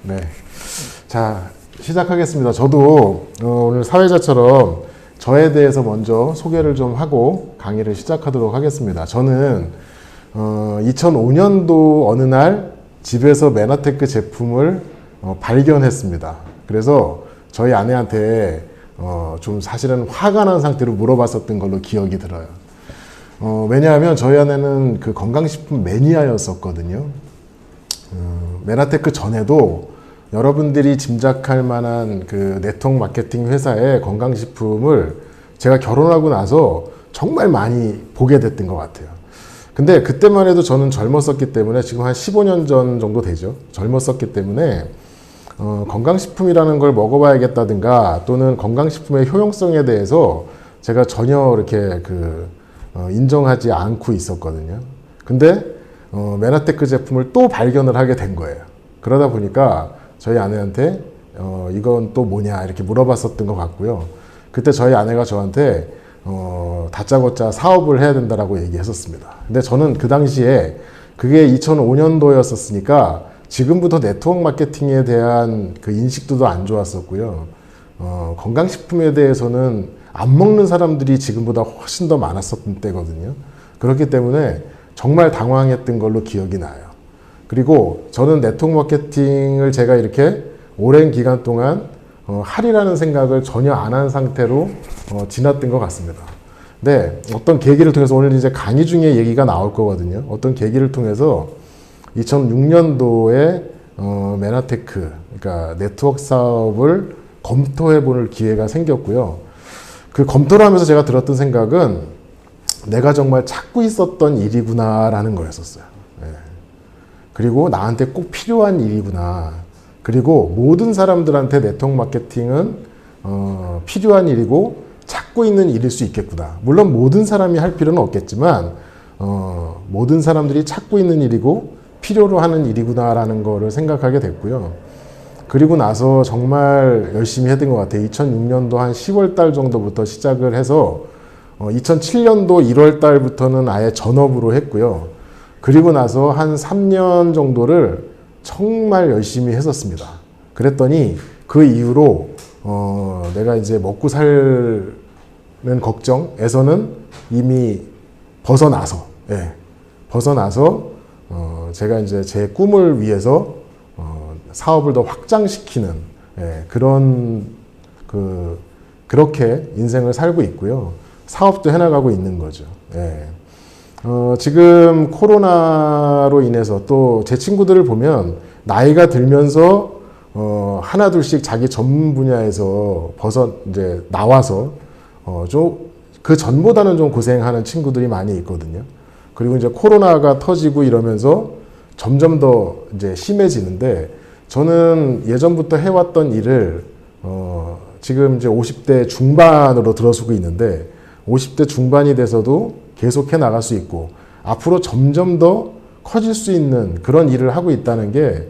네. 자, 시작하겠습니다. 저도 오늘 사회자처럼 저에 대해서 먼저 소개를 좀 하고 강의를 시작하도록 하겠습니다. 저는 2005년도 어느 날 집에서 메나테크 제품을 발견했습니다. 그래서 저희 아내한테 좀 사실은 화가 난 상태로 물어봤었던 걸로 기억이 들어요. 왜냐하면 저희 아내는 그 건강식품 매니아였었거든요. 메나테크 전에도 여러분들이 짐작할 만한 그 네트워크 마케팅 회사의 건강식품을 제가 결혼하고 나서 정말 많이 보게 됐던 것 같아요. 근데 그때만 해도 저는 젊었었기 때문에 지금 한 15년 전 정도 되죠. 젊었었기 때문에 건강식품이라는 걸 먹어봐야겠다든가 또는 건강식품의 효용성에 대해서 제가 전혀 이렇게 인정하지 않고 있었거든요. 근데 메나테크 제품을 또 발견을 하게 된 거예요. 그러다 보니까 저희 아내한테 이건 또 뭐냐 이렇게 물어봤었던 것 같고요. 그때 저희 아내가 저한테 다짜고짜 사업을 해야 된다라고 얘기했었습니다. 근데 저는 그 당시에 그게 2005년도였었으니까 지금부터 네트워크 마케팅에 대한 그 인식도도 안 좋았었고요. 건강식품에 대해서는 안 먹는 사람들이 지금보다 훨씬 더 많았었던 때거든요. 그렇기 때문에 정말 당황했던 걸로 기억이 나요. 그리고 저는 네트워크 마케팅을 제가 이렇게 오랜 기간 동안 하리라는 생각을 전혀 안 한 상태로 지났던 것 같습니다. 근데 어떤 계기를 통해서 오늘 이제 강의 중에 얘기가 나올 거거든요. 어떤 계기를 통해서 2006년도에 메나테크, 그러니까 네트워크 사업을 검토해 볼 기회가 생겼고요. 그 검토를 하면서 제가 들었던 생각은 내가 정말 찾고 있었던 일이구나라는 거였었어요. 네. 그리고 나한테 꼭 필요한 일이구나. 그리고 모든 사람들한테 네트워크 마케팅은 필요한 일이고 찾고 있는 일일 수 있겠구나. 물론 모든 사람이 할 필요는 없겠지만 모든 사람들이 찾고 있는 일이고 필요로 하는 일이구나라는 거를 생각하게 됐고요. 그리고 나서 정말 열심히 했던 것 같아요. 2006년도 한 10월 달 정도부터 시작을 해서 2007년도 1월 달부터는 아예 전업으로 했고요. 그리고 나서 한 3년 정도를 정말 열심히 했었습니다. 그랬더니 그 이후로 내가 이제 먹고 사는 걱정에서는 이미 벗어나서 제가 이제 제 꿈을 위해서 사업을 더 확장시키는 그렇게 인생을 살고 있고요. 사업도 해나가고 있는 거죠. 지금 코로나로 인해서 또 제 친구들을 보면 나이가 들면서 하나둘씩 자기 전문 분야에서 이제 나와서 그 전보다는 좀 고생하는 친구들이 많이 있거든요. 그리고 이제 코로나가 터지고 이러면서 점점 더 이제 심해지는데 저는 예전부터 해왔던 일을 지금 이제 50대 중반으로 들어서고 있는데 50대 중반이 돼서도 계속해 나갈 수 있고 앞으로 점점 더 커질 수 있는 그런 일을 하고 있다는 게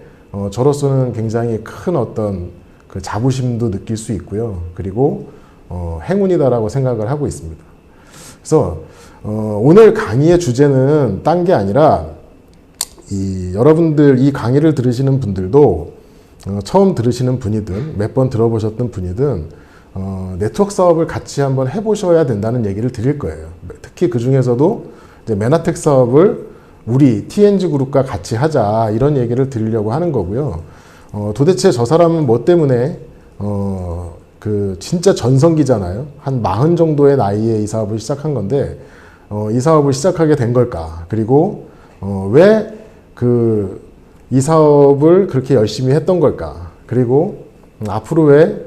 저로서는 굉장히 큰 어떤 그 자부심도 느낄 수 있고요. 그리고 행운이다라고 생각을 하고 있습니다. 그래서 오늘 강의의 주제는 딴 게 아니라 여러분들 이 강의를 들으시는 분들도 처음 들으시는 분이든 몇 번 들어보셨던 분이든 네트워크 사업을 같이 한번 해보셔야 된다는 얘기를 드릴 거예요. 특히 그 중에서도 이제 메나텍 사업을 우리 TNG 그룹과 같이 하자 이런 얘기를 드리려고 하는 거고요. 도대체 저 사람은 뭐 때문에 진짜 전성기잖아요. 한 40 정도의 나이에 이 사업을 시작한 건데 이 사업을 시작하게 된 걸까? 그리고 왜 이 사업을 그렇게 열심히 했던 걸까? 그리고 앞으로 왜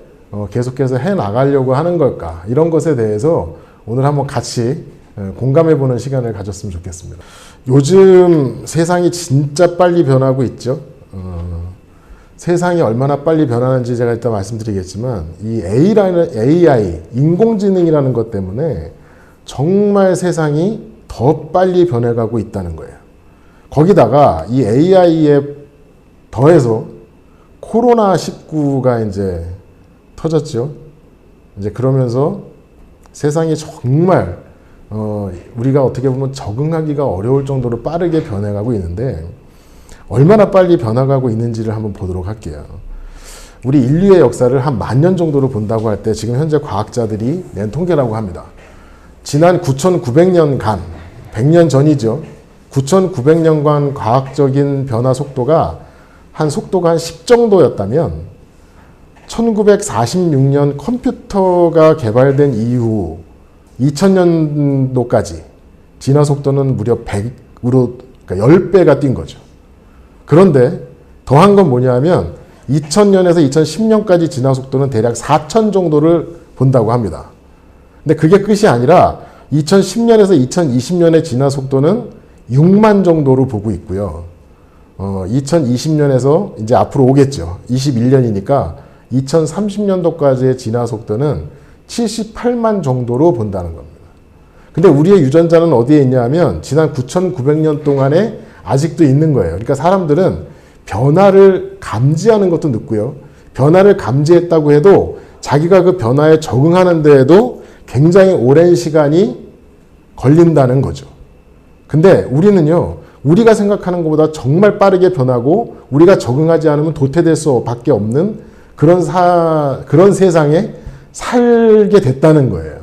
계속해서 해 나가려고 하는 걸까? 이런 것에 대해서 오늘 한번 같이 공감해보는 시간을 가졌으면 좋겠습니다. 요즘 세상이 진짜 빨리 변하고 있죠. 세상이 얼마나 빨리 변하는지 제가 이따 말씀드리겠지만 이 AI, 인공지능이라는 것 때문에 정말 세상이 더 빨리 변해가고 있다는 거예요. 거기다가 이 AI에 더해서 코로나19가 이제 터졌죠. 이제 그러면서 세상이 정말 우리가 어떻게 보면 적응하기가 어려울 정도로 빠르게 변해가고 있는데 얼마나 빨리 변화가고 있는지를 한번 보도록 할게요. 우리 인류의 역사를 한 10,000년 정도로 본다고 할 때 지금 현재 과학자들이 낸 통계라고 합니다. 지난 9,900년간, 100년 전이죠. 9,900년간 과학적인 변화 속도가 한 10 정도였다면 1946년 컴퓨터가 개발된 이후 2000년도까지 진화 속도는 무려 100으로, 그러니까 10배가 뛴 거죠. 그런데 더한 건 뭐냐면 2000년에서 2010년까지 진화 속도는 대략 4000 정도를 본다고 합니다. 근데 그게 끝이 아니라 2010년에서 2020년의 진화 속도는 6만 정도로 보고 있고요. 2020년에서 이제 앞으로 오겠죠. 21년이니까 2030년도까지의 진화 속도는 78만 정도로 본다는 겁니다. 근데 우리의 유전자는 어디에 있냐면 지난 9,900년 동안에 아직도 있는 거예요. 그러니까 사람들은 변화를 감지하는 것도 늦고요. 변화를 감지했다고 해도 자기가 그 변화에 적응하는 데에도 굉장히 오랜 시간이 걸린다는 거죠. 근데 우리는요, 우리가 생각하는 것보다 정말 빠르게 변하고 우리가 적응하지 않으면 도태될 수밖에 없는 그런 세상에 살게 됐다는 거예요.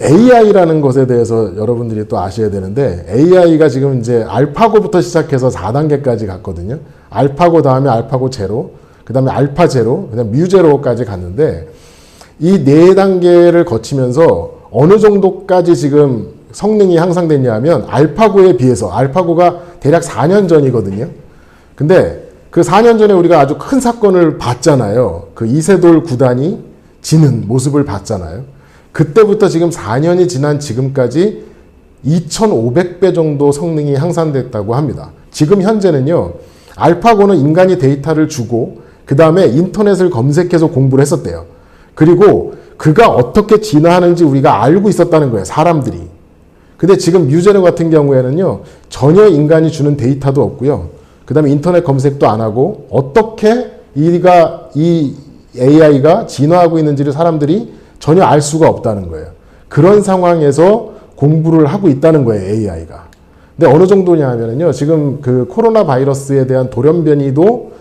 AI라는 것에 대해서 여러분들이 또 아셔야 되는데, AI가 지금 이제 알파고부터 시작해서 4단계까지 갔거든요. 알파고 다음에 알파고 제로, 그 다음에 알파 제로, 그 다음에 뮤 제로까지 갔는데, 이 4단계를 거치면서 어느 정도까지 지금 성능이 향상됐냐면, 알파고에 비해서, 알파고가 대략 4년 전이거든요. 근데 그 4년 전에 우리가 아주 큰 사건을 봤잖아요. 그 이세돌 구단이 지는 모습을 봤잖아요. 그때부터 지금 4년이 지난 지금까지 2,500배 정도 성능이 향상됐다고 합니다. 지금 현재는요, 알파고는 인간이 데이터를 주고 그 다음에 인터넷을 검색해서 공부를 했었대요. 그리고 그가 어떻게 진화하는지 우리가 알고 있었다는 거예요, 사람들이. 근데 지금 뮤제로 같은 경우에는요, 전혀 인간이 주는 데이터도 없고요. 그 다음에 인터넷 검색도 안 하고 어떻게 이 AI가 진화하고 있는지를 사람들이 전혀 알 수가 없다는 거예요. 그런 상황에서 공부를 하고 있다는 거예요, AI가. 근데 어느 정도냐면요, 지금 그 코로나 바이러스에 대한 돌연변이도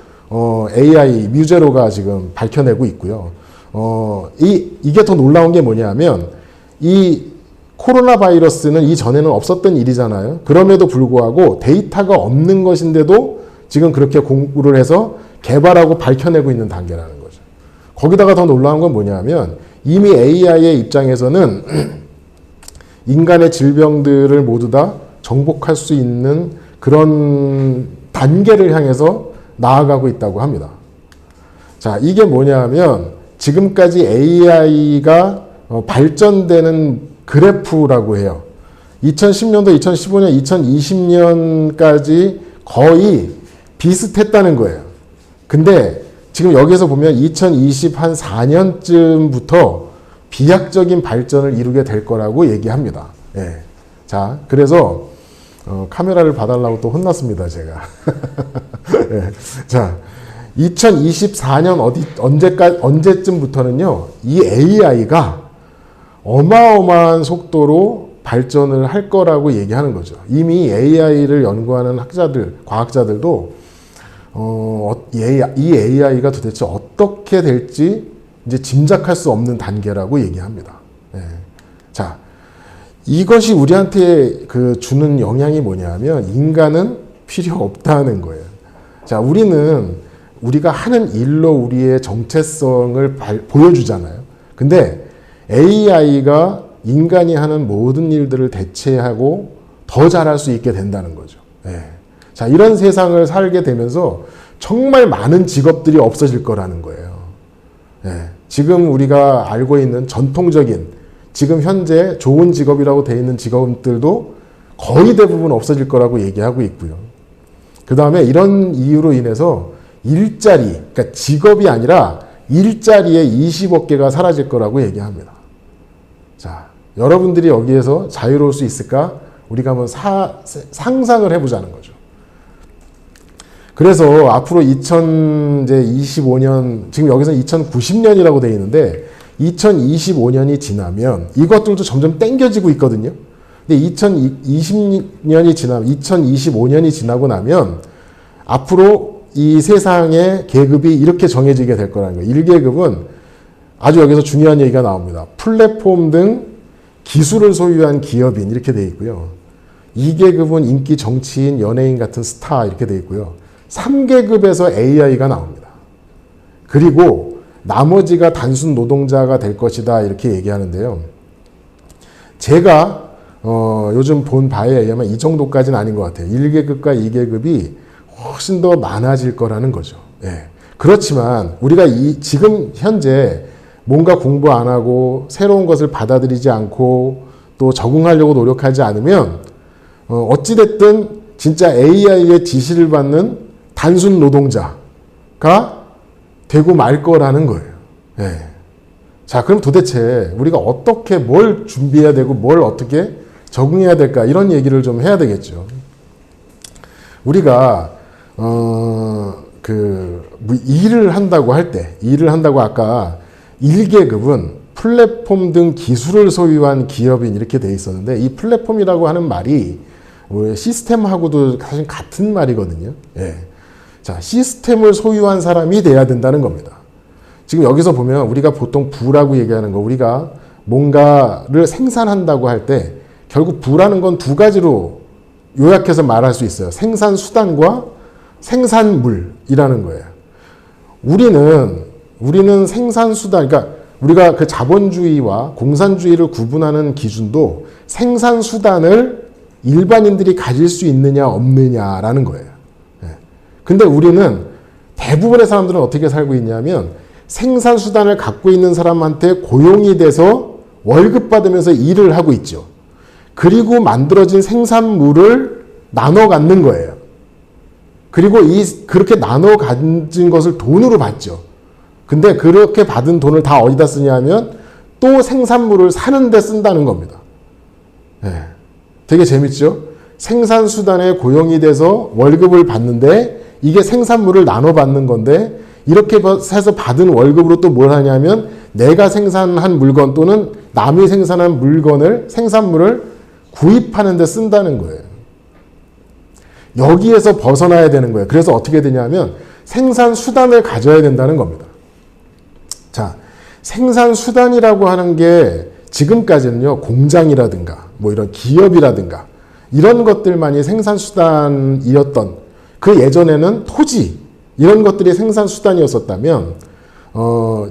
AI 뮤제로가 지금 밝혀내고 있고요. 이게 더 놀라운 게 뭐냐면, 이 코로나 바이러스는 이전에는 없었던 일이잖아요. 그럼에도 불구하고 데이터가 없는 것인데도 지금 그렇게 공부를 해서 개발하고 밝혀내고 있는 단계라는 거죠. 거기다가 더 놀라운 건 뭐냐면, 이미 AI의 입장에서는 인간의 질병들을 모두 다 정복할 수 있는 그런 단계를 향해서 나아가고 있다고 합니다. 자, 이게 뭐냐면 지금까지 AI가 발전되는 그래프라고 해요. 2010년도, 2015년, 2020년까지 거의 비슷했다는 거예요. 근데 지금 여기서 보면 2024년쯤부터 비약적인 발전을 이루게 될 거라고 얘기합니다. 예. 자, 그래서 카메라를 봐달라고 또 혼났습니다, 제가. 예. 자, 2024년 언제쯤부터는요, 이 AI가 어마어마한 속도로 발전을 할 거라고 얘기하는 거죠. 이미 AI를 연구하는 과학자들도 이 AI가 도대체 어떻게 될지 이제 짐작할 수 없는 단계라고 얘기합니다. 예. 자, 이것이 우리한테 주는 영향이 뭐냐면 인간은 필요 없다는 거예요. 자, 우리가 하는 일로 우리의 정체성을 보여주잖아요. 근데 AI가 인간이 하는 모든 일들을 대체하고 더 잘할 수 있게 된다는 거죠. 예. 자, 이런 세상을 살게 되면서 정말 많은 직업들이 없어질 거라는 거예요. 예. 지금 우리가 알고 있는 전통적인, 지금 현재 좋은 직업이라고 되어 있는 직업들도 거의 대부분 없어질 거라고 얘기하고 있고요. 그 다음에 이런 이유로 인해서 일자리, 그러니까 직업이 아니라 일자리의 20억 개가 사라질 거라고 얘기합니다. 자, 여러분들이 여기에서 자유로울 수 있을까? 우리가 한번 상상을 해보자는 거죠. 그래서 앞으로 2025년, 지금 여기서 2090년이라고 되어 있는데 2025년이 지나면 이것들도 점점 땡겨지고 있거든요. 근데 2020년이 지나면 2025년이 지나고 나면 앞으로 이 세상의 계급이 이렇게 정해지게 될 거라는 거예요. 1계급은 아주 여기서 중요한 얘기가 나옵니다. 플랫폼 등 기술을 소유한 기업인 이렇게 돼 있고요. 2계급은 인기 정치인, 연예인 같은 스타 이렇게 돼 있고요. 3계급에서 AI가 나옵니다. 그리고 나머지가 단순 노동자가 될 것이다 이렇게 얘기하는데요. 제가 요즘 본 바에 의하면 이 정도까지는 아닌 것 같아요. 1계급과 2계급이 훨씬 더 많아질 거라는 거죠. 예. 그렇지만 우리가 지금 현재 뭔가 공부 안 하고 새로운 것을 받아들이지 않고 또 적응하려고 노력하지 않으면 어찌됐든 진짜 AI의 지시를 받는 단순 노동자가 되고 말 거라는 거예요. 예. 자, 그럼 도대체 우리가 어떻게 뭘 준비해야 되고 뭘 어떻게 적응해야 될까 이런 얘기를 좀 해야 되겠죠. 우리가 일을 한다고 할 때, 일을 한다고 아까 1계급은 플랫폼 등 기술을 소유한 기업인 이렇게 돼 있었는데 이 플랫폼이라고 하는 말이 시스템하고도 사실 같은 말이거든요. 예. 자, 시스템을 소유한 사람이 돼야 된다는 겁니다. 지금 여기서 보면 우리가 보통 부라고 얘기하는 거, 우리가 뭔가를 생산한다고 할 때 결국 부라는 건 두 가지로 요약해서 말할 수 있어요. 생산 수단과 생산물이라는 거예요. 우리는 생산 수단, 그러니까 우리가 그 자본주의와 공산주의를 구분하는 기준도 생산 수단을 일반인들이 가질 수 있느냐 없느냐라는 거예요. 근데 우리는 대부분의 사람들은 어떻게 살고 있냐면 생산 수단을 갖고 있는 사람한테 고용이 돼서 월급 받으면서 일을 하고 있죠. 그리고 만들어진 생산물을 나눠 갖는 거예요. 그리고 그렇게 나눠 가진 것을 돈으로 받죠. 근데 그렇게 받은 돈을 다 어디다 쓰냐면 또 생산물을 사는 데 쓴다는 겁니다. 네. 되게 재밌죠? 생산 수단에 고용이 돼서 월급을 받는데 이게 생산물을 나눠 받는 건데 이렇게 해서 받은 월급으로 또 뭘 하냐면 내가 생산한 물건 또는 남이 생산한 생산물을 구입하는 데 쓴다는 거예요. 여기에서 벗어나야 되는 거예요. 그래서 어떻게 되냐면 생산 수단을 가져야 된다는 겁니다. 자, 생산 수단이라고 하는 게 지금까지는요, 공장이라든가 뭐 이런 기업이라든가 이런 것들만이 생산 수단이었던 그 예전에는 토지 이런 것들이 생산 수단이었었다면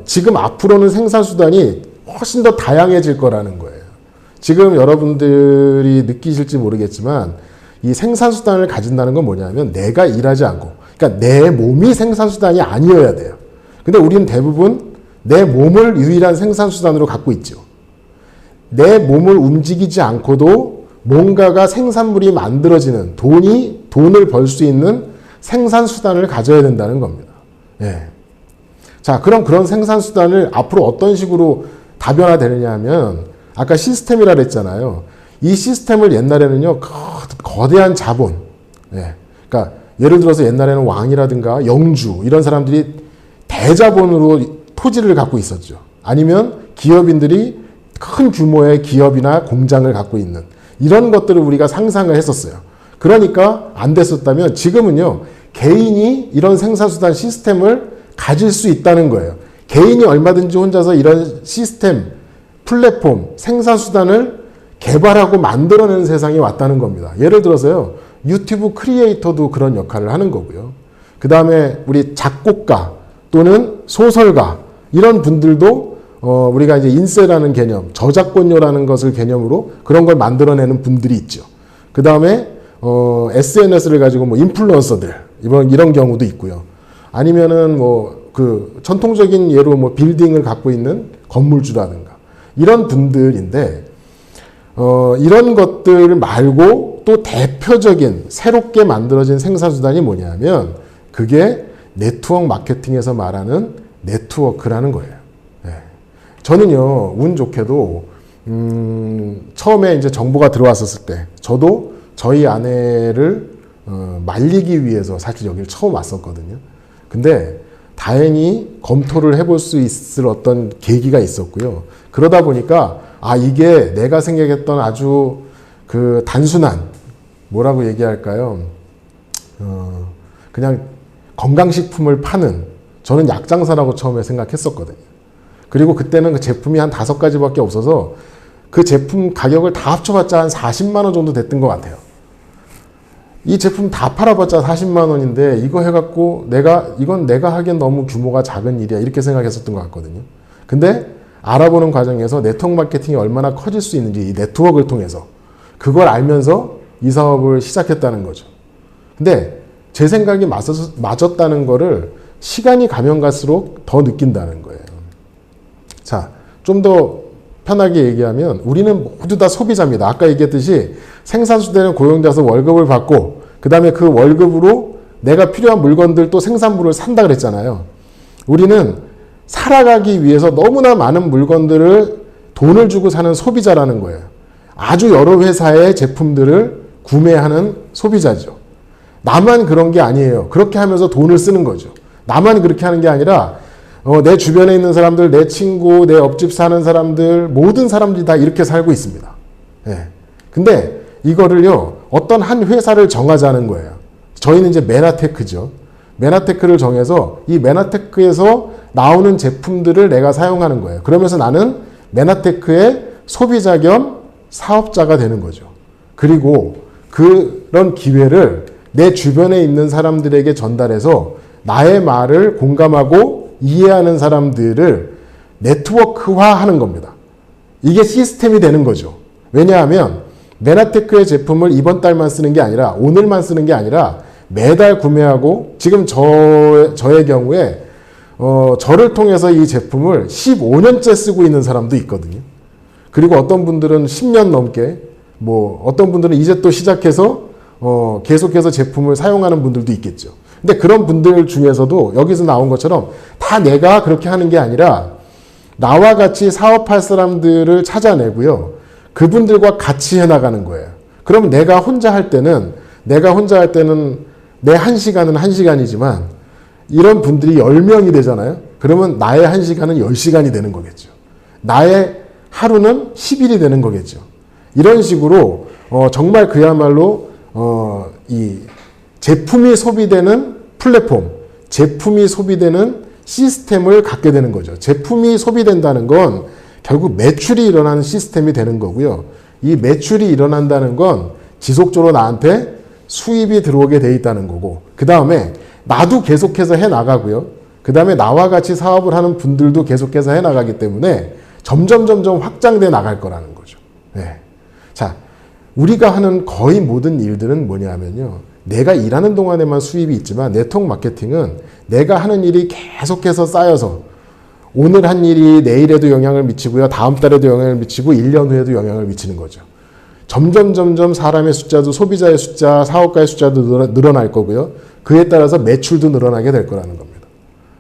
지금 앞으로는 생산 수단이 훨씬 더 다양해질 거라는 거예요. 지금 여러분들이 느끼실지 모르겠지만 이 생산 수단을 가진다는 건 뭐냐면 내가 일하지 않고, 그러니까 내 몸이 생산 수단이 아니어야 돼요. 근데 우리는 대부분 내 몸을 유일한 생산 수단으로 갖고 있죠. 내 몸을 움직이지 않고도 뭔가가 생산물이 만들어지는 돈을 벌 수 있는 생산 수단을 가져야 된다는 겁니다. 예. 자, 그럼 그런 생산 수단을 앞으로 어떤 식으로 다변화되느냐 하면 아까 시스템이라 그랬잖아요. 이 시스템을 옛날에는요, 거대한 자본. 예. 그러니까 예를 들어서 옛날에는 왕이라든가 영주 이런 사람들이 대자본으로 토지를 갖고 있었죠. 아니면 기업인들이 큰 규모의 기업이나 공장을 갖고 있는 이런 것들을 우리가 상상을 했었어요. 그러니까 안 됐었다면 지금은요, 개인이 이런 생산수단 시스템을 가질 수 있다는 거예요. 개인이 얼마든지 혼자서 이런 시스템, 플랫폼, 생산수단을 개발하고 만들어내는 세상이 왔다는 겁니다. 예를 들어서요, 유튜브 크리에이터도 그런 역할을 하는 거고요. 그 다음에 우리 작곡가 또는 소설가 이런 분들도 우리가 이제 인세라는 개념, 저작권료라는 것을 개념으로 그런 걸 만들어내는 분들이 있죠. 그 다음에 SNS를 가지고 뭐 인플루언서들 이런 경우도 있고요. 아니면은 전통적인 예로 뭐 빌딩을 갖고 있는 건물주라든가 이런 분들인데 이런 것들 말고 또 대표적인 새롭게 만들어진 생산수단이 뭐냐면 그게 네트워크 마케팅에서 말하는 네트워크라는 거예요. 네. 저는요, 운 좋게도 처음에 이제 정보가 들어왔었을 때 저도 저희 아내를 말리기 위해서 사실 여기를 처음 왔었거든요. 근데 다행히 검토를 해볼 수 있을 어떤 계기가 있었고요. 그러다 보니까 이게 내가 생각했던 아주 그 단순한 뭐라고 얘기할까요? 그냥 건강식품을 파는 저는 약장사라고 처음에 생각했었거든요. 그리고 그때는 그 제품이 한 5가지밖에 없어서 그 제품 가격을 다 합쳐봤자 한 40만 원 정도 됐던 것 같아요. 이 제품 다 팔아봤자 40만 원인데 이거 해갖고 이건 내가 하기엔 너무 규모가 작은 일이야 이렇게 생각했었던 것 같거든요. 근데 알아보는 과정에서 네트워크 마케팅이 얼마나 커질 수 있는지 이 네트워크를 통해서 그걸 알면서 이 사업을 시작했다는 거죠. 근데 제 생각이 맞았다는 거를 시간이 가면 갈수록 더 느낀다는 거예요. 자, 좀 더 편하게 얘기하면 우리는 모두 다 소비자입니다. 아까 얘기했듯이 생산수되는 고용자서 월급을 받고 그 다음에 그 월급으로 내가 필요한 물건들 또 생산물을 산다 그랬잖아요. 우리는 살아가기 위해서 너무나 많은 물건들을 돈을 주고 사는 소비자라는 거예요. 아주 여러 회사의 제품들을 구매하는 소비자죠. 나만 그런 게 아니에요. 그렇게 하면서 돈을 쓰는 거죠. 나만 그렇게 하는 게 아니라 내 주변에 있는 사람들, 내 친구, 내 옆집 사는 사람들, 모든 사람들이 다 이렇게 살고 있습니다. 예. 근데 이거를요, 어떤 한 회사를 정하자는 거예요. 저희는 이제 메나테크죠. 메나테크를 정해서 이 메나테크에서 나오는 제품들을 내가 사용하는 거예요. 그러면서 나는 메나테크의 소비자 겸 사업자가 되는 거죠. 그리고 그런 기회를 내 주변에 있는 사람들에게 전달해서 나의 말을 공감하고 이해하는 사람들을 네트워크화하는 겁니다. 이게 시스템이 되는 거죠. 왜냐하면 메나테크의 제품을 이번 달만 쓰는 게 아니라 오늘만 쓰는 게 아니라 매달 구매하고 지금 저의 경우에 저를 통해서 이 제품을 15년째 쓰고 있는 사람도 있거든요. 그리고 어떤 분들은 10년 넘게 어떤 분들은 이제 또 시작해서 계속해서 제품을 사용하는 분들도 있겠죠. 근데 그런 분들 중에서도 여기서 나온 것처럼 다 내가 그렇게 하는 게 아니라 나와 같이 사업할 사람들을 찾아내고요. 그분들과 같이 해나가는 거예요. 그럼 내가 혼자 할 때는 내 1시간은 1시간이지만 이런 분들이 10명이 되잖아요. 그러면 나의 1시간은 10시간이 되는 거겠죠. 나의 하루는 10일이 되는 거겠죠. 이런 식으로 정말 그야말로 이 제품이 소비되는 플랫폼, 제품이 소비되는 시스템을 갖게 되는 거죠. 제품이 소비된다는 건 결국 매출이 일어나는 시스템이 되는 거고요. 이 매출이 일어난다는 건 지속적으로 나한테 수입이 들어오게 돼 있다는 거고, 그 다음에 나도 계속해서 해 나가고요. 그 다음에 나와 같이 사업을 하는 분들도 계속해서 해 나가기 때문에 점점 확장돼 나갈 거라는 거죠. 네. 자, 우리가 하는 거의 모든 일들은 뭐냐면요. 내가 일하는 동안에만 수입이 있지만 네트워크 마케팅은 내가 하는 일이 계속해서 쌓여서 오늘 한 일이 내일에도 영향을 미치고요. 다음 달에도 영향을 미치고 1년 후에도 영향을 미치는 거죠. 점점 사람의 숫자도 소비자의 숫자, 사업가의 숫자도 늘어날 거고요. 그에 따라서 매출도 늘어나게 될 거라는 겁니다.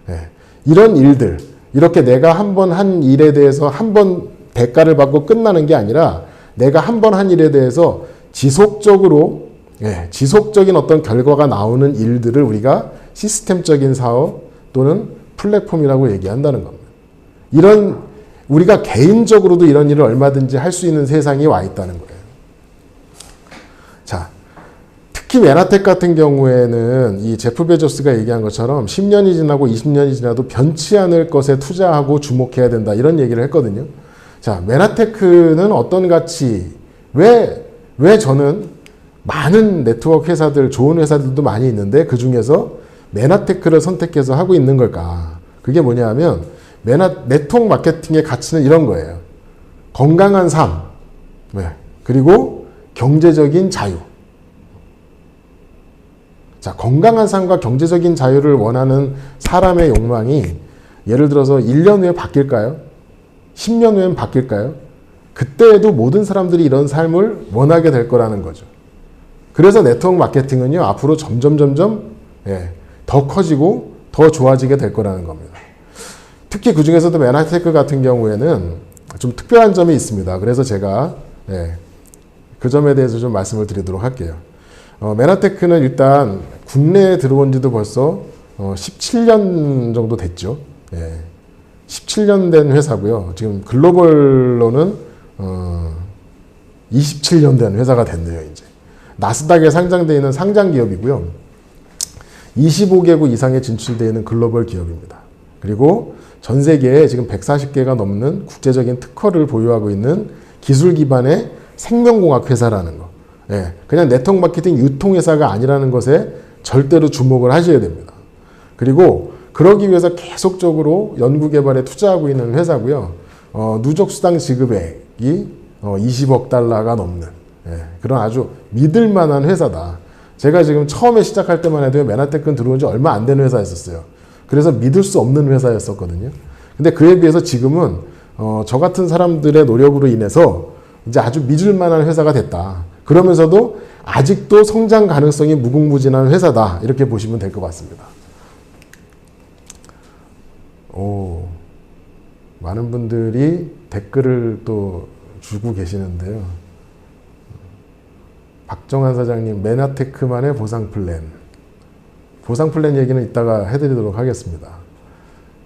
네. 이런 일들, 이렇게 내가 한 번 한 일에 대해서 한 번 대가를 받고 끝나는 게 아니라 내가 한 번 한 일에 대해서 지속적인 어떤 결과가 나오는 일들을 우리가 시스템적인 사업 또는 플랫폼이라고 얘기한다는 겁니다. 우리가 개인적으로도 이런 일을 얼마든지 할 수 있는 세상이 와 있다는 거예요. 자, 특히 메나텍 같은 경우에는 이 제프 베조스가 얘기한 것처럼 10년이 지나고 20년이 지나도 변치 않을 것에 투자하고 주목해야 된다 이런 얘기를 했거든요. 자, 메나테크는 어떤 가치, 왜 저는 많은 네트워크 회사들, 좋은 회사들도 많이 있는데 그 중에서 메나테크를 선택해서 하고 있는 걸까? 그게 뭐냐 하면 네트워크 마케팅의 가치는 이런 거예요. 건강한 삶, 그리고 경제적인 자유. 자, 건강한 삶과 경제적인 자유를 원하는 사람의 욕망이 예를 들어서 1년 후에 바뀔까요? 10년 후엔 바뀔까요? 그때에도 모든 사람들이 이런 삶을 원하게 될 거라는 거죠. 그래서 네트워크 마케팅은요, 앞으로 점점 더 커지고 더 좋아지게 될 거라는 겁니다. 특히 그 중에서도 메나테크 같은 경우에는 좀 특별한 점이 있습니다. 그래서 제가 그 점에 대해서 좀 말씀을 드리도록 할게요. 메나테크는 일단 국내에 들어온 지도 벌써 17년 정도 됐죠. 17년 된 회사고요. 지금 글로벌로는 27년 된 회사가 됐네요, 이제. 나스닥에 상장되어 있는 상장 기업이고요. 25개국 이상에 진출되어 있는 글로벌 기업입니다. 그리고 전 세계에 지금 140개가 넘는 국제적인 특허를 보유하고 있는 기술 기반의 생명공학 회사라는 거. 예, 그냥 네트워크 마케팅 유통회사가 아니라는 것에 절대로 주목을 하셔야 됩니다. 그리고 그러기 위해서 계속적으로 연구개발에 투자하고 있는 회사고요. 누적 수당 지급액이 20억 달러가 넘는 그런 아주 믿을 만한 회사다. 제가 지금 처음에 시작할 때만 해도 메나테크는 들어온 지 얼마 안 되는 회사였었어요. 그래서 믿을 수 없는 회사였었거든요. 근데 그에 비해서 지금은 저 같은 사람들의 노력으로 인해서 이제 아주 믿을 만한 회사가 됐다. 그러면서도 아직도 성장 가능성이 무궁무진한 회사다. 이렇게 보시면 될 것 같습니다. 오, 많은 분들이 댓글을 또 주고 계시는데요. 박정환 사장님, 메나테크만의 보상 플랜. 보상 플랜 얘기는 이따가 해드리도록 하겠습니다.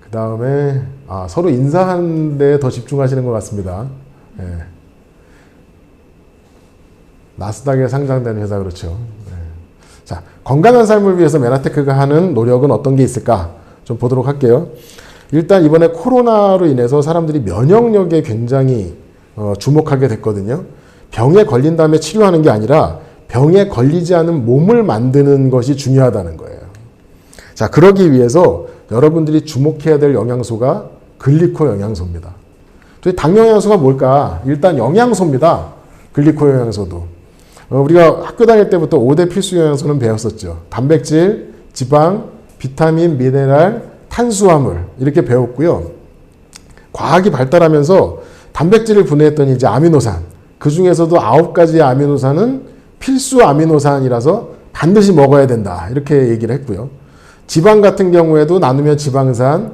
그 다음에 서로 인사하는 데 더 집중하시는 것 같습니다. 예. 나스닥에 상장된 회사 그렇죠. 예. 자, 건강한 삶을 위해서 메나테크가 하는 노력은 어떤 게 있을까? 좀 보도록 할게요. 일단 이번에 코로나로 인해서 사람들이 면역력에 굉장히 주목하게 됐거든요. 병에 걸린 다음에 치료하는 게 아니라 병에 걸리지 않은 몸을 만드는 것이 중요하다는 거예요. 자, 그러기 위해서 여러분들이 주목해야 될 영양소가 글리코 영양소입니다. 당 영양소가 뭘까? 일단 영양소입니다. 글리코 영양소도. 우리가 학교 다닐 때부터 5대 필수 영양소는 배웠었죠. 단백질, 지방, 비타민, 미네랄, 탄수화물 이렇게 배웠고요. 과학이 발달하면서 단백질을 분해했더니 이제 아미노산, 그 중에서도 9가지의 아미노산은 필수 아미노산이라서 반드시 먹어야 된다 이렇게 얘기를 했고요. 지방 같은 경우에도 나누면 지방산,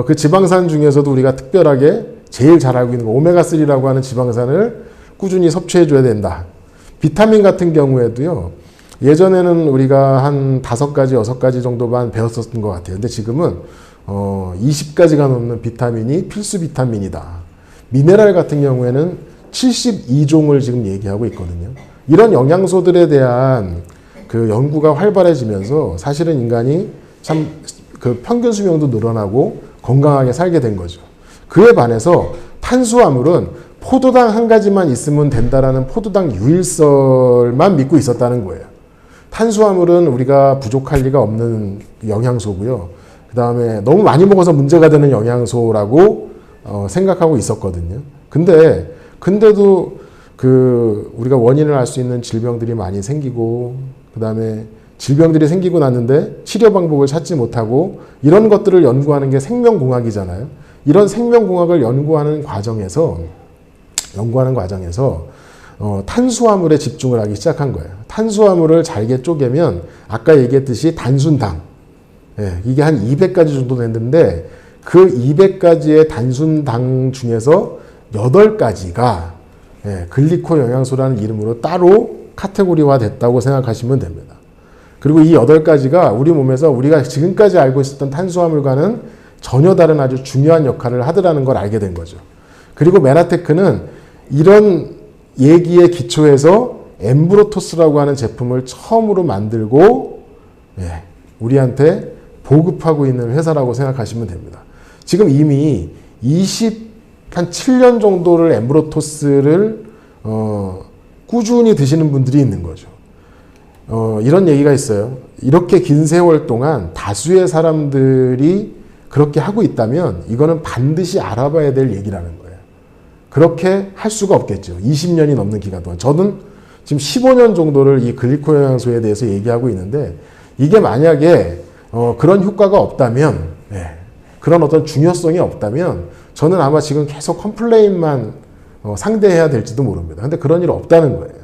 그 지방산 중에서도 우리가 특별하게 제일 잘 알고 있는 거 오메가3라고 하는 지방산을 꾸준히 섭취해 줘야 된다. 비타민 같은 경우에도요. 예전에는 우리가 한 5가지, 6가지 정도만 배웠었던 것 같아요. 근데 지금은 20가지가 넘는 비타민이 필수 비타민이다. 미네랄 같은 경우에는 72종을 지금 얘기하고 있거든요. 이런 영양소들에 대한 그 연구가 활발해지면서 사실은 인간이 참 그 평균 수명도 늘어나고 건강하게 살게 된 거죠. 그에 반해서 탄수화물은 포도당 한 가지만 있으면 된다라는 포도당 유일설만 믿고 있었다는 거예요. 탄수화물은 우리가 부족할 리가 없는 영양소고요. 그 다음에 너무 많이 먹어서 문제가 되는 영양소라고 생각하고 있었거든요. 근데도 우리가 원인을 알 수 있는 질병들이 많이 생기고, 그 다음에 질병들이 생기고 났는데 치료 방법을 찾지 못하고 이런 것들을 연구하는 게 생명공학이잖아요. 이런 생명공학을 연구하는 과정에서 탄수화물에 집중을 하기 시작한 거예요. 탄수화물을 잘게 쪼개면 아까 얘기했듯이 단순당, 이게 한 200가지 정도 됐는데 그 200가지의 단순당 중에서 8가지가 글리코 영양소라는 이름으로 따로 카테고리화 됐다고 생각하시면 됩니다. 그리고 이 8가지가 우리 몸에서 우리가 지금까지 알고 있었던 탄수화물과는 전혀 다른 아주 중요한 역할을 하더라는 걸 알게 된 거죠. 그리고 메나테크는 이런 얘기에 기초해서 엠브로토스라고 하는 제품을 처음으로 만들고 우리한테 보급하고 있는 회사라고 생각하시면 됩니다. 지금 이미 7년 정도를 엠브로토스를 꾸준히 드시는 분들이 있는 거죠. 이런 얘기가 있어요. 이렇게 긴 세월 동안 다수의 사람들이 그렇게 하고 있다면 이거는 반드시 알아봐야 될 얘기라는 거예요. 그렇게 할 수가 없겠죠. 20년이 넘는 기간 동안. 저는 지금 15년 정도를 이 글리코 영양소에 대해서 얘기하고 있는데 이게 만약에 그런 효과가 없다면, 그런 어떤 중요성이 없다면 저는 아마 지금 계속 컴플레인만 상대해야 될지도 모릅니다. 근데 그런 일 없다는 거예요.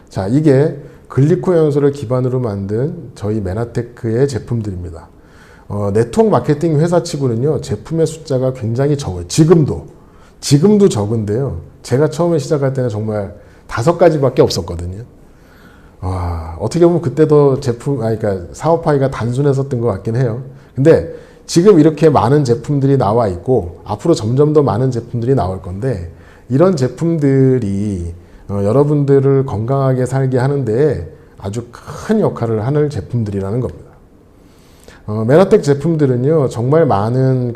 자, 이게 글리코 영양소를 기반으로 만든 저희 메나테크의 제품들입니다. 네트워크 마케팅 회사치고는요, 제품의 숫자가 굉장히 적어요. 지금도 적은데요. 제가 처음에 시작할 때는 정말 5가지밖에 없었거든요. 어떻게 보면 그때도 그러니까 사업하기가 단순했었던 것 같긴 해요. 근데 지금 이렇게 많은 제품들이 나와 있고 앞으로 점점 더 많은 제품들이 나올 건데 이런 제품들이 여러분들을 건강하게 살게 하는데 아주 큰 역할을 하는 제품들이라는 겁니다. 메나텍 제품들은요, 정말 많은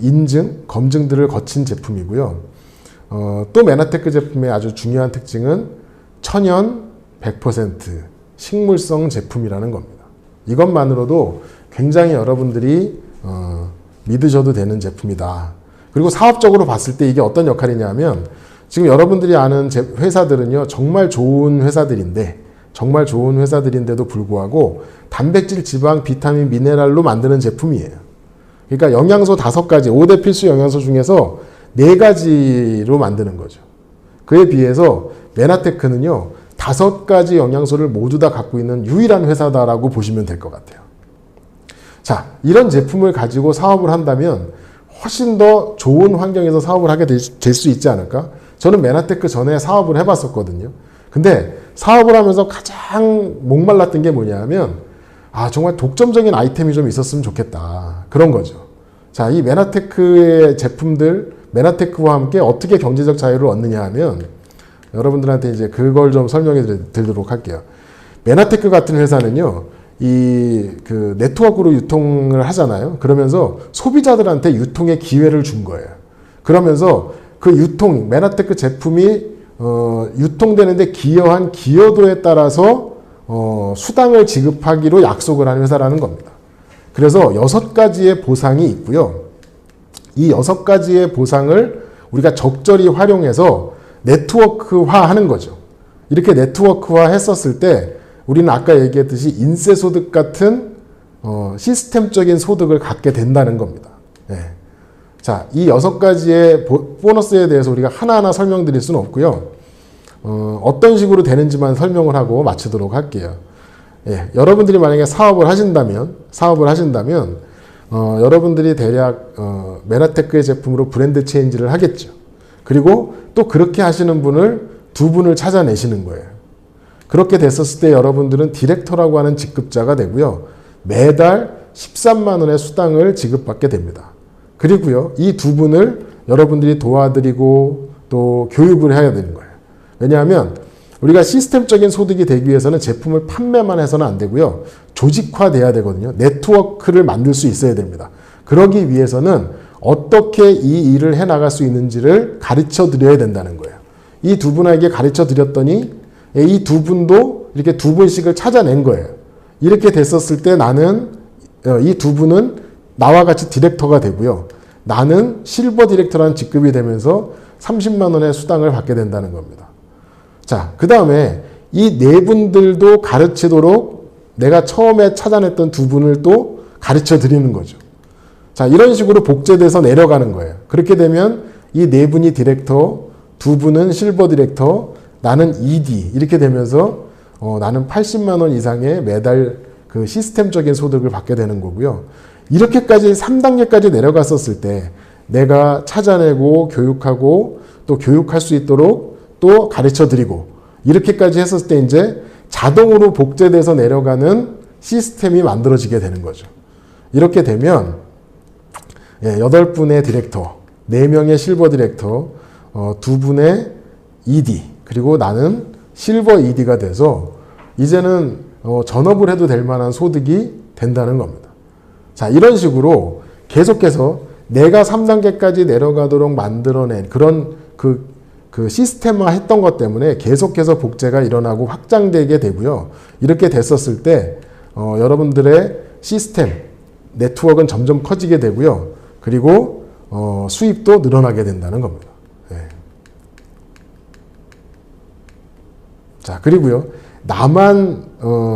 인증, 검증들을 거친 제품이고요. 또 메나테크 제품의 아주 중요한 특징은 천연 100% 식물성 제품이라는 겁니다. 이것만으로도 굉장히 여러분들이 믿으셔도 되는 제품이다. 그리고 사업적으로 봤을 때 이게 어떤 역할이냐면, 지금 여러분들이 아는 회사들은요, 정말 좋은 회사들인데도 불구하고 단백질, 지방, 비타민, 미네랄로 만드는 제품이에요. 그러니까 영양소 5가지, 5대 필수 영양소 중에서 4가지로 만드는 거죠. 그에 비해서 메나테크는요, 5가지 영양소를 모두 다 갖고 있는 유일한 회사다라고 보시면 될 것 같아요. 자, 이런 제품을 가지고 사업을 한다면 훨씬 더 좋은 환경에서 사업을 하게 될 수 있지 않을까? 저는 메나테크 전에 사업을 해봤었거든요. 근데 사업을 하면서 가장 목말랐던 게 뭐냐면, 정말 독점적인 아이템이 좀 있었으면 좋겠다. 그런 거죠. 자, 이 메나테크의 제품들, 메나테크와 함께 어떻게 경제적 자유를 얻느냐 하면, 여러분들한테 이제 그걸 좀 설명해 드리도록 할게요. 메나테크 같은 회사는요, 네트워크로 유통을 하잖아요. 그러면서 소비자들한테 유통의 기회를 준 거예요. 그러면서 메나테크 제품이 유통되는데 기여한 기여도에 따라서 수당을 지급하기로 약속을 한 회사라는 겁니다. 그래서 6가지의 보상이 있고요. 이 6가지의 보상을 우리가 적절히 활용해서 네트워크화 하는 거죠. 이렇게 네트워크화 했었을 때 우리는 아까 얘기했듯이 인세소득 같은 시스템적인 소득을 갖게 된다는 겁니다. 네. 자, 이 6가지의 보너스에 대해서 우리가 하나하나 설명드릴 수는 없고요. 어떤 식으로 되는지만 설명을 하고 마치도록 할게요. 예, 여러분들이 만약에 사업을 하신다면 여러분들이 대략 메나테크의 제품으로 브랜드 체인지를 하겠죠. 그리고 또 그렇게 하시는 분을 2분을 찾아내시는 거예요. 그렇게 됐었을 때 여러분들은 디렉터라고 하는 직급자가 되고요. 매달 13만 원의 수당을 지급받게 됩니다. 그리고요, 이 2분을 여러분들이 도와드리고 또 교육을 해야 되는 거예요. 왜냐하면 우리가 시스템적인 소득이 되기 위해서는 제품을 판매만 해서는 안 되고요. 조직화돼야 되거든요. 네트워크를 만들 수 있어야 됩니다. 그러기 위해서는 어떻게 이 일을 해나갈 수 있는지를 가르쳐 드려야 된다는 거예요. 이 2분에게 가르쳐 드렸더니 이 2분도 이렇게 2분씩을 찾아낸 거예요. 이렇게 됐었을 때 나는 이 2분은 나와 같이 디렉터가 되고요. 나는 실버 디렉터라는 직급이 되면서 30만 원의 수당을 받게 된다는 겁니다. 자, 그 다음에 이 4분들도 가르치도록 내가 처음에 찾아냈던 2분을 또 가르쳐 드리는 거죠. 자, 이런 식으로 복제돼서 내려가는 거예요. 그렇게 되면 이 4분이 디렉터, 2분은 실버 디렉터, 나는 ED 이렇게 되면서 나는 80만 원 이상의 매달 그 시스템적인 소득을 받게 되는 거고요. 이렇게까지 3단계까지 내려갔었을 때 내가 찾아내고 교육하고 또 교육할 수 있도록 또 가르쳐 드리고 이렇게까지 했었을 때 이제 자동으로 복제돼서 내려가는 시스템이 만들어지게 되는 거죠. 이렇게 되면 8분의 디렉터, 4명의 실버 디렉터, 2분의 ED 그리고 나는 실버 ED가 돼서 이제는 전업을 해도 될 만한 소득이 된다는 겁니다. 자, 이런 식으로 계속해서 내가 3단계까지 내려가도록 만들어낸 그런 그 시스템화 했던 것 때문에 계속해서 복제가 일어나고 확장되게 되고요. 이렇게 됐었을 때 여러분들의 시스템, 네트워크는 점점 커지게 되고요. 그리고 수입도 늘어나게 된다는 겁니다. 네. 자, 그리고요. 나만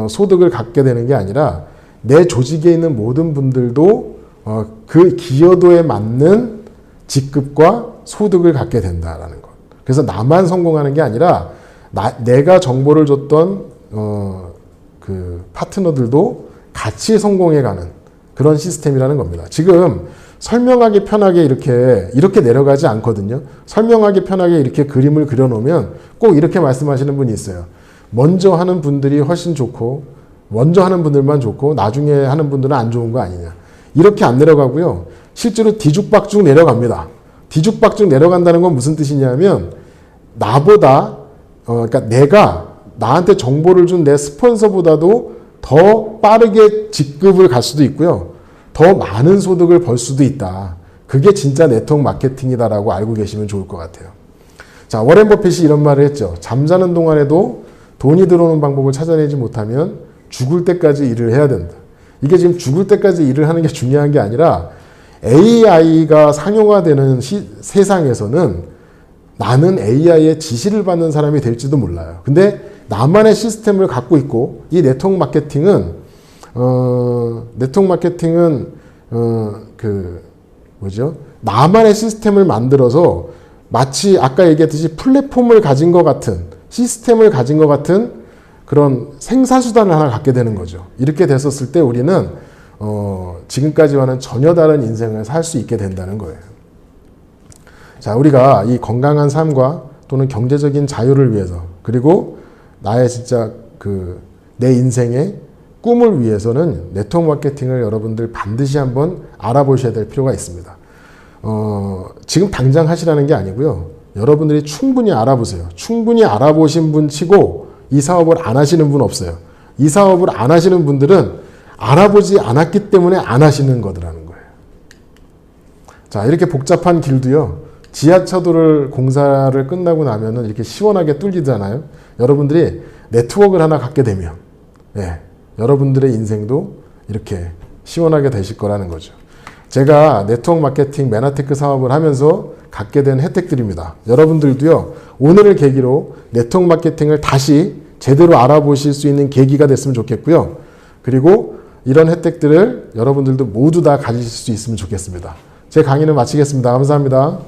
소득을 갖게 되는 게 아니라 내 조직에 있는 모든 분들도 그 기여도에 맞는 직급과 소득을 갖게 된다라는 것. 그래서 나만 성공하는 게 아니라 내가 정보를 줬던 그 파트너들도 같이 성공해가는 그런 시스템이라는 겁니다. 지금 설명하기 편하게 이렇게 내려가지 않거든요. 설명하기 편하게 이렇게 그림을 그려놓으면 꼭 이렇게 말씀하시는 분이 있어요. 먼저 하는 분들이 훨씬 좋고 먼저 하는 분들만 좋고 나중에 하는 분들은 안 좋은 거 아니냐. 이렇게 안 내려가고요. 실제로 뒤죽박죽 내려갑니다. 뒤죽박죽 내려간다는 건 무슨 뜻이냐면 나보다 그러니까 내가 나한테 정보를 준 내 스폰서보다도 더 빠르게 직급을 갈 수도 있고요. 더 많은 소득을 벌 수도 있다. 그게 진짜 네트워크 마케팅이다라고 알고 계시면 좋을 것 같아요. 자, 워렌 버핏이 이런 말을 했죠. 잠자는 동안에도 돈이 들어오는 방법을 찾아내지 못하면 죽을 때까지 일을 해야 된다. 이게 지금 죽을 때까지 일을 하는 게 중요한 게 아니라 AI가 상용화되는 세상에서는 나는 AI의 지시를 받는 사람이 될지도 몰라요. 근데 나만의 시스템을 갖고 있고 이 네트워크 마케팅은 나만의 시스템을 만들어서 마치 아까 얘기했듯이 플랫폼을 가진 것 같은 시스템을 가진 것 같은 그런 생산수단을 하나 갖게 되는 거죠. 이렇게 됐었을 때 우리는 지금까지와는 전혀 다른 인생을 살 수 있게 된다는 거예요. 자, 우리가 이 건강한 삶과 또는 경제적인 자유를 위해서 그리고 나의 진짜 내 인생의 꿈을 위해서는 네트워크 마케팅을 여러분들 반드시 한번 알아보셔야 될 필요가 있습니다. 지금 당장 하시라는 게 아니고요. 여러분들이 충분히 알아보세요. 충분히 알아보신 분 치고 이 사업을 안 하시는 분 없어요. 이 사업을 안 하시는 분들은 알아보지 않았기 때문에 안 하시는 거더라는 거예요. 자, 이렇게 복잡한 길도요. 지하철을 공사를 끝나고 나면은 이렇게 시원하게 뚫리잖아요. 여러분들이 네트워크를 하나 갖게 되면 여러분들의 인생도 이렇게 시원하게 되실 거라는 거죠. 제가 네트워크 마케팅 메나테크 사업을 하면서 갖게 된 혜택들입니다. 여러분들도요, 오늘을 계기로 네트워크 마케팅을 다시 제대로 알아보실 수 있는 계기가 됐으면 좋겠고요. 그리고 이런 혜택들을 여러분들도 모두 다 가지실 수 있으면 좋겠습니다. 제 강의는 마치겠습니다. 감사합니다.